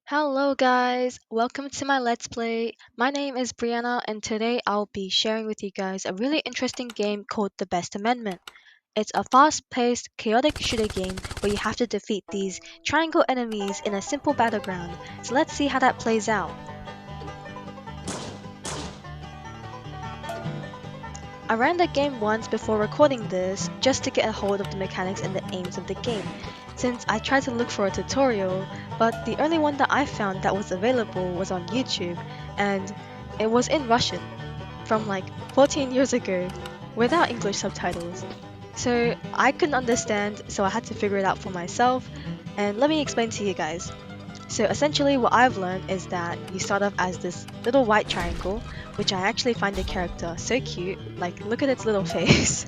Hello guys, welcome to my Let's Play. My name is Brianna and today I'll be sharing with you guys a really interesting game called The Best Amendment. It's a fast-paced, chaotic shooter game where you have to defeat these triangle enemies in a simple battleground. So let's see how that plays out. I ran the game once before recording this just to get a hold of the mechanics and the aims of the game, since I tried to look for a tutorial, but the only one that I found that was available was on YouTube, and it was in Russian, from like 14 years ago, without English subtitles. So I couldn't understand, so I had to figure it out for myself, and let me explain to you guys. So essentially what I've learned is that you start off as this little white triangle, which I actually find the character so cute, like look at its little face.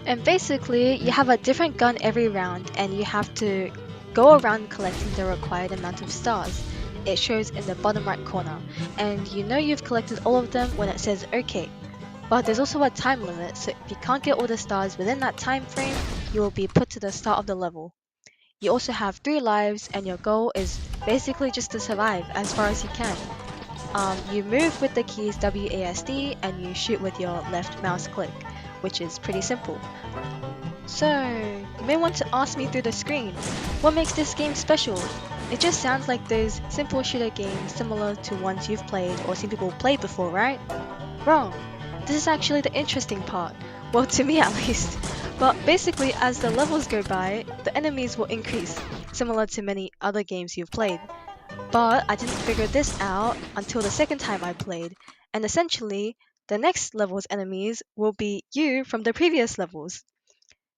And basically you have a different gun every round and you have to go around collecting the required amount of stars. It shows in the bottom right corner, and you know you've collected all of them when it says OK. But there's also a time limit, so if you can't get all the stars within that time frame, you will be put to the start of the level. You also have 3 lives, and your goal is basically just to survive as far as you can. You move with the keys WASD and you shoot with your left mouse click, which is pretty simple. So, you may want to ask me through the screen, what makes this game special? It just sounds like those simple shooter games similar to ones you've played or seen people play before, right? Wrong. This is actually the interesting part. Well, to me at least. But basically, as the levels go by, the enemies will increase, similar to many other games you've played. But I didn't figure this out until the second time I played, and essentially, the next level's enemies will be you from the previous levels.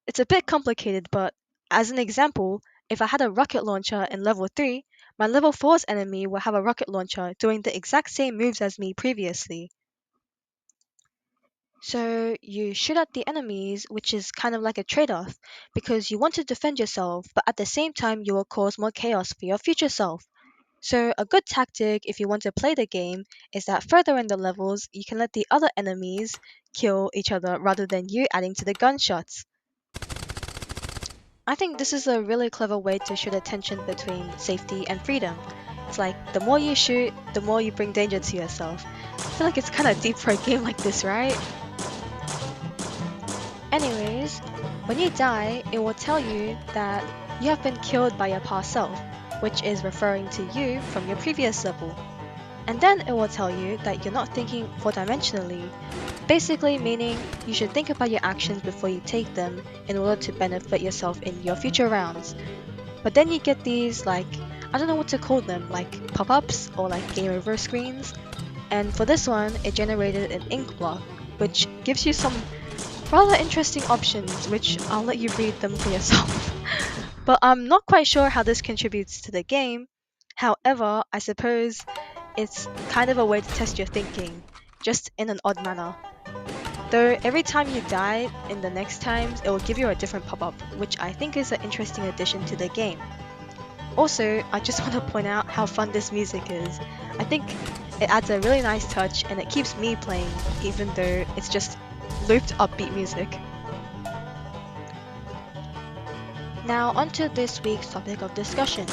It's a bit complicated, but as an example, if I had a rocket launcher in level 3, my level 4's enemy will have a rocket launcher doing the exact same moves as me previously. So you shoot at the enemies, which is kind of like a trade-off, because you want to defend yourself, but at the same time you will cause more chaos for your future self. So a good tactic if you want to play the game is that further in the levels, you can let the other enemies kill each other rather than you adding to the gunshots. I think this is a really clever way to show the tension between safety and freedom. It's like the more you shoot, the more you bring danger to yourself. I feel like it's kind of deep for a game like this, right? Anyways, when you die, it will tell you that you have been killed by your past self, which is referring to you from your previous level. And then it will tell you that you're not thinking four-dimensionally, basically meaning you should think about your actions before you take them in order to benefit yourself in your future rounds. But then you get these, like, I don't know what to call them, like pop-ups or like game over screens. And for this one, it generated an ink block, which gives you some rather interesting options, which I'll let you read them for yourself. But I'm not quite sure how this contributes to the game. However, I suppose it's kind of a way to test your thinking, just in an odd manner. Though every time you die in the next times, it will give you a different pop-up, which I think is an interesting addition to the game. Also, I just want to point out how fun this music is. I think it adds a really nice touch and it keeps me playing, even though it's just looped upbeat music. Now onto this week's topic of discussion.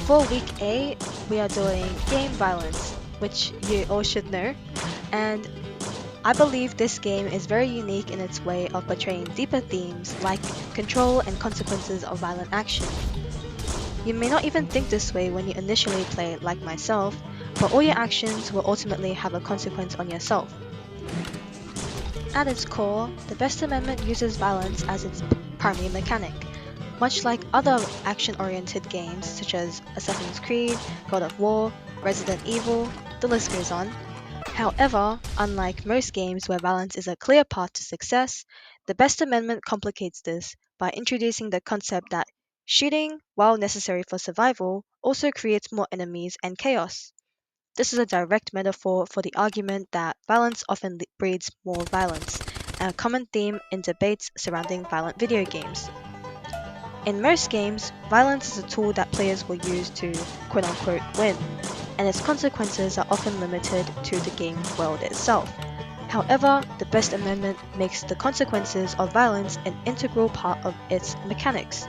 For week A, we are doing game violence, which you all should know, and I believe this game is very unique in its way of portraying deeper themes like control and consequences of violent action. You may not even think this way when you initially play like myself, but all your actions will ultimately have a consequence on yourself. At its core, the Best Amendment uses violence as its primary mechanic. Much like other action-oriented games such as Assassin's Creed, God of War, Resident Evil, the list goes on. However, unlike most games where violence is a clear path to success, the Best Amendment complicates this by introducing the concept that shooting, while necessary for survival, also creates more enemies and chaos. This is a direct metaphor for the argument that violence often breeds more violence, a common theme in debates surrounding violent video games. In most games, violence is a tool that players will use to quote unquote win, and its consequences are often limited to the game world itself. However, the Best Amendment makes the consequences of violence an integral part of its mechanics.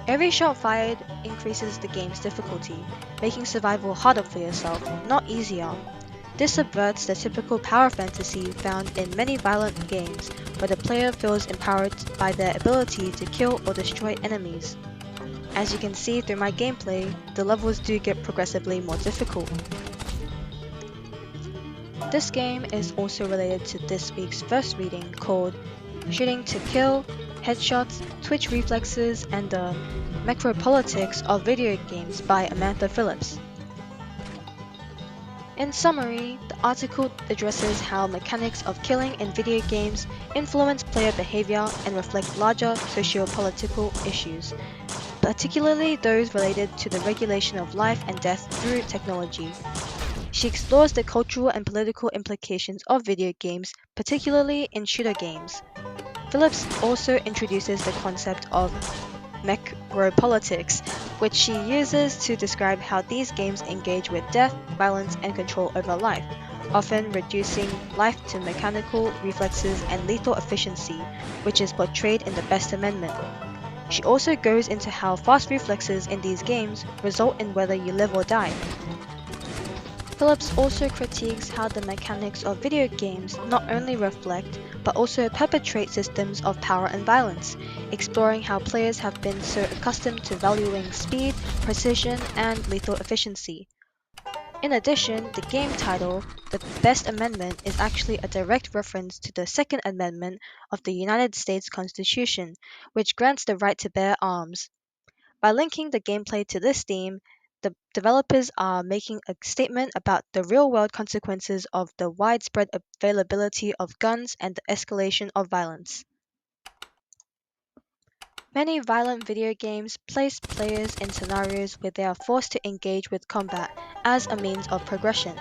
Every shot fired increases the game's difficulty, making survival harder for yourself, not easier. This subverts the typical power fantasy found in many violent games, where the player feels empowered by their ability to kill or destroy enemies. As you can see through my gameplay, the levels do get progressively more difficult. This game is also related to this week's first reading called Shooting to Kill, Headshots, Twitch Reflexes, and the Macropolitics of Video Games by Amantha Phillips. In summary, the article addresses how mechanics of killing in video games influence player behavior and reflect larger socio-political issues, particularly those related to the regulation of life and death through technology. She explores the cultural and political implications of video games, particularly in shooter games. Phillips also introduces the concept of necropolitics, which she uses to describe how these games engage with death, violence, and control over life, often reducing life to mechanical reflexes and lethal efficiency, which is portrayed in the Best Amendment. She also goes into how fast reflexes in these games result in whether you live or die. Phillips also critiques how the mechanics of video games not only reflect but also perpetrate systems of power and violence, exploring how players have been so accustomed to valuing speed, precision, and lethal efficiency. In addition, the game title, The Best Amendment, is actually a direct reference to the Second Amendment of the United States Constitution, which grants the right to bear arms. By linking the gameplay to this theme, the developers are making a statement about the real world consequences of the widespread availability of guns and the escalation of violence. Many violent video games place players in scenarios where they are forced to engage with combat as a means of progression.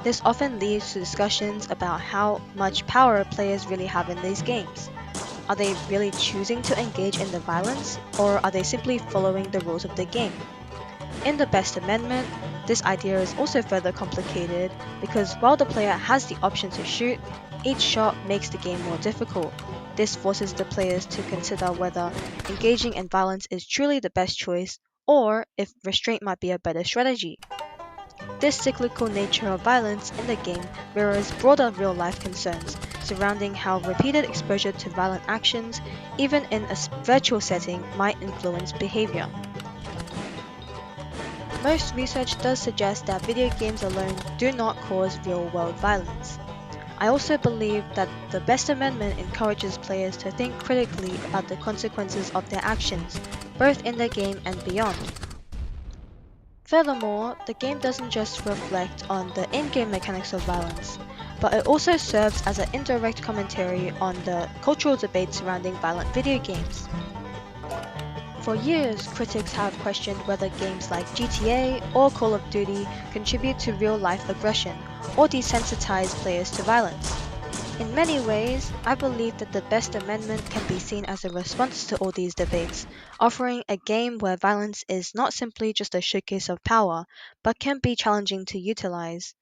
This often leads to discussions about how much power players really have in these games. Are they really choosing to engage in the violence, or are they simply following the rules of the game? In the Best Amendment, this idea is also further complicated because while the player has the option to shoot, each shot makes the game more difficult. This forces the players to consider whether engaging in violence is truly the best choice or if restraint might be a better strategy. This cyclical nature of violence in the game mirrors broader real life concerns surrounding how repeated exposure to violent actions, even in a virtual setting, might influence behavior. Most research does suggest that video games alone do not cause real world violence. I also believe that the Best Amendment encourages players to think critically about the consequences of their actions, both in the game and beyond. Furthermore, the game doesn't just reflect on the in-game mechanics of violence, but it also serves as an indirect commentary on the cultural debate surrounding violent video games. For years, critics have questioned whether games like GTA or Call of Duty contribute to real-life aggression or desensitize players to violence. In many ways, I believe that the Best Amendment can be seen as a response to all these debates, offering a game where violence is not simply just a showcase of power, but can be challenging to utilize.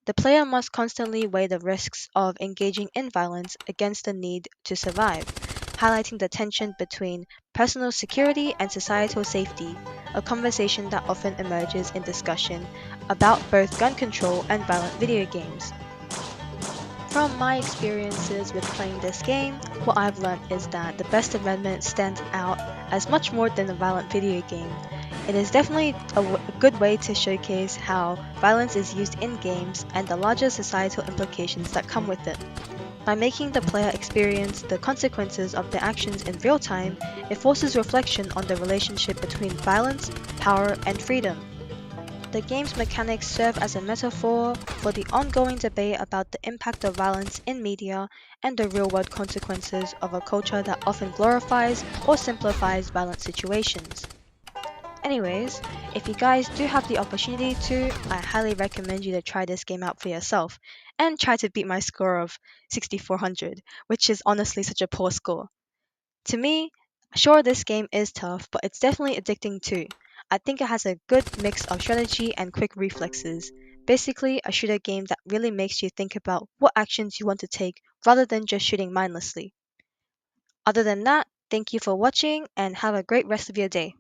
The player must constantly weigh the risks of engaging in violence against the need to survive, highlighting the tension between personal security and societal safety, a conversation that often emerges in discussion about both gun control and violent video games. From my experiences with playing this game, what I've learned is that the Best Amendment stands out as much more than a violent video game. It is definitely a good way to showcase how violence is used in games and the larger societal implications that come with it. By making the player experience the consequences of their actions in real time, it forces reflection on the relationship between violence, power, and freedom. The game's mechanics serve as a metaphor for the ongoing debate about the impact of violence in media and the real world consequences of a culture that often glorifies or simplifies violent situations. Anyways, if you guys do have the opportunity to, I highly recommend you to try this game out for yourself and try to beat my score of 6400, which is honestly such a poor score. To me, sure, this game is tough, but it's definitely addicting too. I think it has a good mix of strategy and quick reflexes. Basically, a shooter game that really makes you think about what actions you want to take rather than just shooting mindlessly. Other than that, thank you for watching and have a great rest of your day.